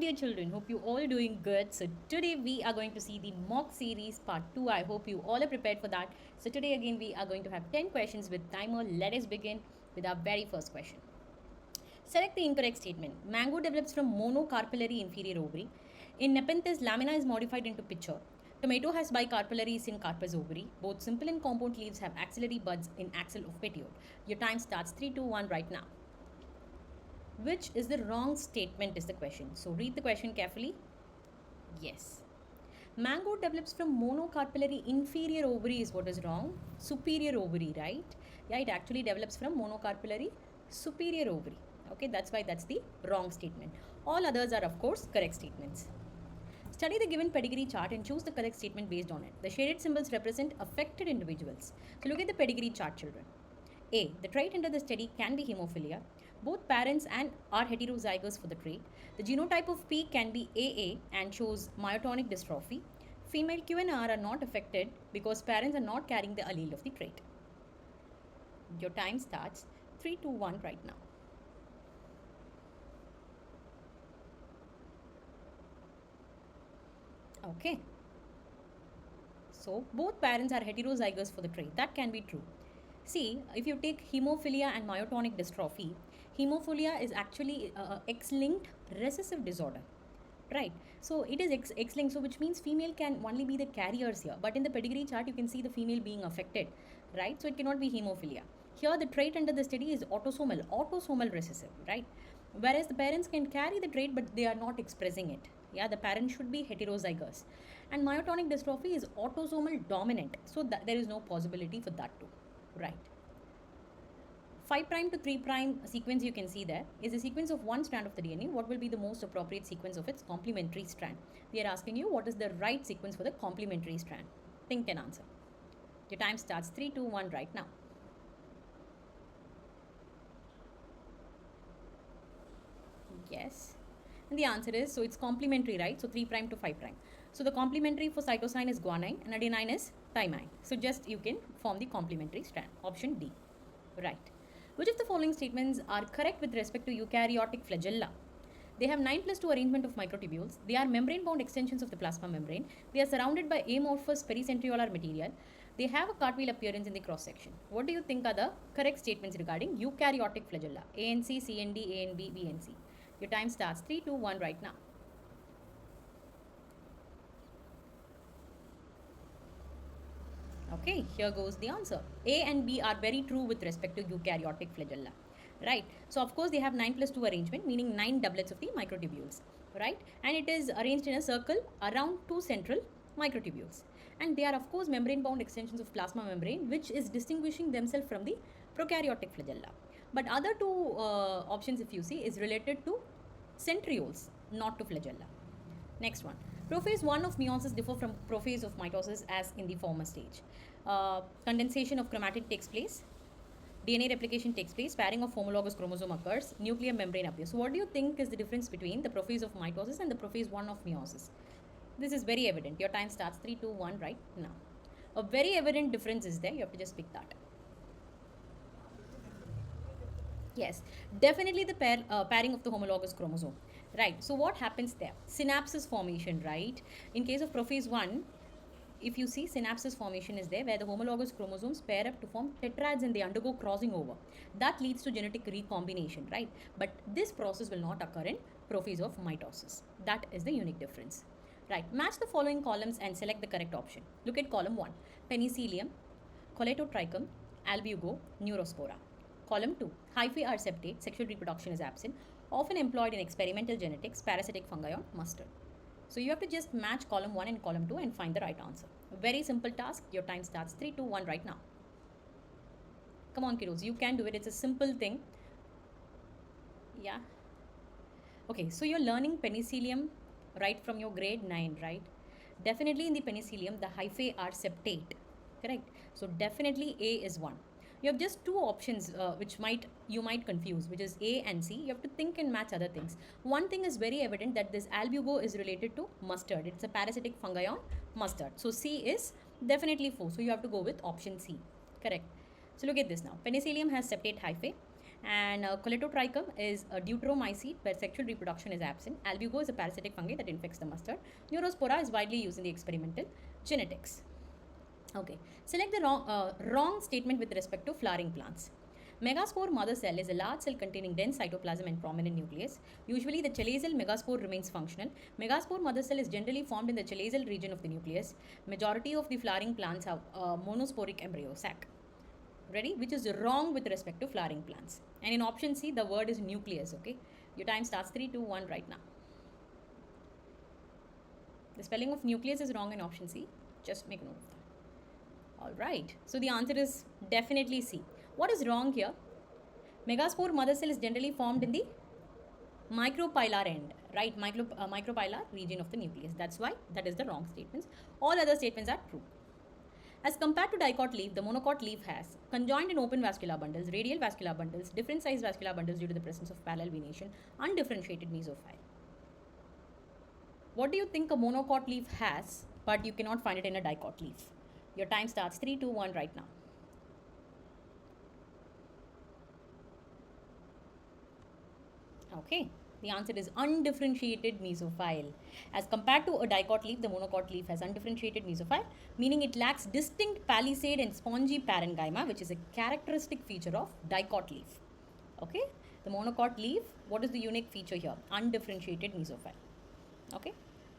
dear children? Hope you all doing good. So today we are going to see the mock series part 2. I hope you all are prepared for that. So today again we are going to have 10 questions with timer. Let us begin with our very first question. Select the incorrect statement. Mango develops from monocarpellary inferior ovary. In Nepenthes, lamina is modified into pitcher. Tomato has bicarpellaries in carpus ovary. Both simple and compound leaves have axillary buds in axil of petiole. Your time starts 3, 2, 1 right now. Which is the wrong statement is the question. So read the question carefully. Yes. Mango develops from monocarpellary inferior ovary is what is wrong. Superior ovary, right? Yeah, it actually develops from monocarpellary superior ovary. Okay, that's why that's the wrong statement. All others are of course correct statements. Study the given pedigree chart and choose the correct statement based on it. The shaded symbols represent affected individuals. So look at the pedigree chart, children. A. The trait under the study can be hemophilia. Both parents and are heterozygous for the trait. The genotype of P can be AA and shows myotonic dystrophy. Female Q and R are not affected because parents are not carrying the allele of the trait. Your time starts 3, 2, 1 right now. Okay. So both parents are heterozygous for the trait. That can be true. See, if you take hemophilia and myotonic dystrophy, hemophilia is actually X-linked recessive disorder, right? So it is X-linked, so which means female can only be the carriers here. But in the pedigree chart, you can see the female being affected, right? So it cannot be hemophilia. Here, the trait under the study is autosomal recessive, right? Whereas the parents can carry the trait, but they are not expressing it. Yeah, the parent should be heterozygous. And myotonic dystrophy is autosomal dominant, so there is no possibility for that too. Right. 5 prime to 3 prime sequence you can see there is a sequence of one strand of the DNA. What will be the most appropriate sequence of its complementary strand? We are asking you what is the right sequence for the complementary strand. Think and answer. Your time starts 3, 2, 1 right now. Yes. And the answer is, so it's complementary, right? So 3 prime to 5 prime. So the complementary for cytosine is guanine and adenine is thymine. So just you can form the complementary strand. Option D. Right. Which of the following statements are correct with respect to eukaryotic flagella? They have 9 plus 2 arrangement of microtubules. They are membrane bound extensions of the plasma membrane. They are surrounded by amorphous pericentriolar material. They have a cartwheel appearance in the cross section. What do you think are the correct statements regarding eukaryotic flagella? A and C, C and D, A and B, B and C. Your time starts 3, 2, 1 right now. Okay, here goes the answer. A and B are very true with respect to eukaryotic flagella. Right. So, of course, they have 9 plus 2 arrangement, meaning 9 doublets of the microtubules. Right. And it is arranged in a circle around 2 central microtubules. And they are, of course, membrane bound extensions of plasma membrane, which is distinguishing themselves from the prokaryotic flagella. But other two options, if you see, is related to centrioles, not to flagella. Next one. Prophase 1 of meiosis differ from prophase of mitosis as in the former stage. Condensation of chromatid takes place. DNA replication takes place. Pairing of homologous chromosome occurs. Nuclear membrane appears. So what do you think is the difference between the prophase of mitosis and the prophase 1 of meiosis? This is very evident. Your time starts 3, 2, 1 right now. A very evident difference is there. You have to just pick that. Yes, definitely the pairing of the homologous chromosome. Right. So what happens there? Synapses formation, right? In case of prophase 1, if you see synapses formation is there where the homologous chromosomes pair up to form tetrads and they undergo crossing over. That leads to genetic recombination, right? But this process will not occur in prophase of mitosis. That is the unique difference. Right. Match the following columns and select the correct option. Look at column 1. Penicillium, Colletotrichum, Albugo, Neurospora. Column 2. Hyphae are septate, sexual reproduction is absent, often employed in experimental genetics, parasitic fungi on mustard. So you have to just match column 1 and column 2 and find the right answer. Very simple task. Your time starts 3, 2, 1 right now. Come on, kiddos. You can do it. It's a simple thing. Yeah. Okay, so you're learning penicillium right from your grade 9, right? Definitely in the penicillium, the hyphae are septate. Correct? So definitely A is 1. You have just two options which you might confuse, which is A and C. You have to think and match other things. One thing is very evident that this albugo is related to mustard. It's a parasitic fungi on mustard. So C is definitely 4. So you have to go with option C. Correct. So look at this now. Penicillium has septate hyphae And Coletotrichum is a deuteromycete where sexual reproduction is absent. Albugo is a parasitic fungi that infects the mustard. Neurospora is widely used in the experimental genetics. Okay, select the wrong statement with respect to flowering plants. Megaspore mother cell is a large cell containing dense cytoplasm and prominent nucleus. Usually, the chalazial megaspore remains functional. Megaspore mother cell is generally formed in the chalazial region of the nucleus. Majority of the flowering plants have a monosporic embryo sac. Ready? Which is wrong with respect to flowering plants. And in option C, the word is nucleus. Okay, your time starts 3, 2, 1 right now. The spelling of nucleus is wrong in option C. Just make note of that. All right. So the answer is definitely C. What is wrong here? Megaspore mother cell is generally formed in the micropylar end, right? Micropylar region of the nucleus. That's why that is the wrong statements. All other statements are true. As compared to dicot leaf, the monocot leaf has conjoined and open vascular bundles, radial vascular bundles, different sized vascular bundles due to the presence of parallel venation, undifferentiated mesophile. What do you think a monocot leaf has, but you cannot find it in a dicot leaf? Your time starts 3, 2, 1 right now. Okay, the answer is undifferentiated mesophile. As compared to a dicot leaf, the monocot leaf has undifferentiated mesophile, meaning it lacks distinct palisade and spongy parenchyma, which is a characteristic feature of dicot leaf. Okay, the monocot leaf, what is the unique feature here? Undifferentiated mesophile. Okay,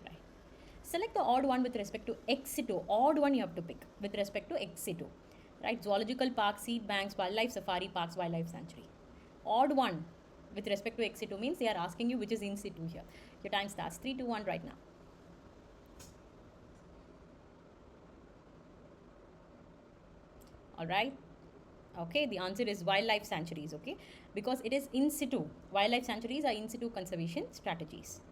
right. Select the odd one with respect to ex situ. Odd one you have to pick with respect to ex situ. Right, zoological parks, seed banks, wildlife safari parks, wildlife sanctuary. Odd one with respect to ex situ means they are asking you which is in situ here. Your time starts 3, 2, 1 right now. All right. Okay, the answer is wildlife sanctuaries. Okay, because it is in situ. Wildlife sanctuaries are in situ conservation strategies.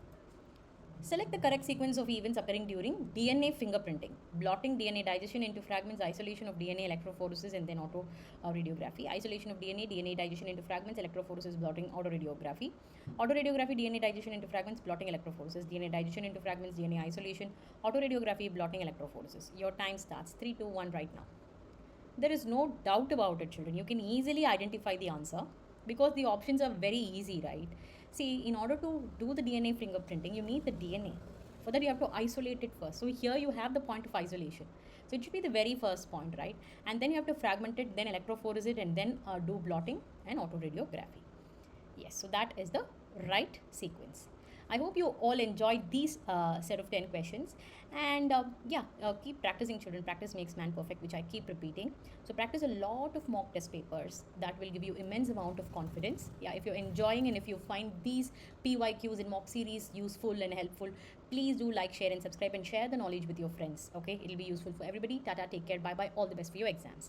Select the correct sequence of events occurring during DNA fingerprinting. Blotting DNA digestion into fragments, isolation of DNA electrophoresis, and then autoradiography. Isolation of DNA, DNA digestion into fragments, electrophoresis, blotting, autoradiography. Autoradiography, DNA digestion into fragments, blotting, electrophoresis. DNA digestion into fragments, DNA isolation, autoradiography, blotting, electrophoresis. Your time starts 3, 2, 1 right now. There is no doubt about it, children. You can easily identify the answer because the options are very easy, right? See, in order to do the DNA fingerprinting, you need the DNA. For that, you have to isolate it first. So here you have the point of isolation. So it should be the very first point, right? And then you have to fragment it, then electrophorese it, and then do blotting and autoradiography. Yes, so that is the right sequence. I hope you all enjoyed these set of 10 questions. And keep practicing, children. Practice makes man perfect, which I keep repeating. So practice a lot of mock test papers. That will give you immense amount of confidence. Yeah, if you're enjoying and if you find these PYQs in mock series useful and helpful, please do like, share and subscribe and share the knowledge with your friends. Okay, it'll be useful for everybody. Tata, take care. Bye-bye. All the best for your exams.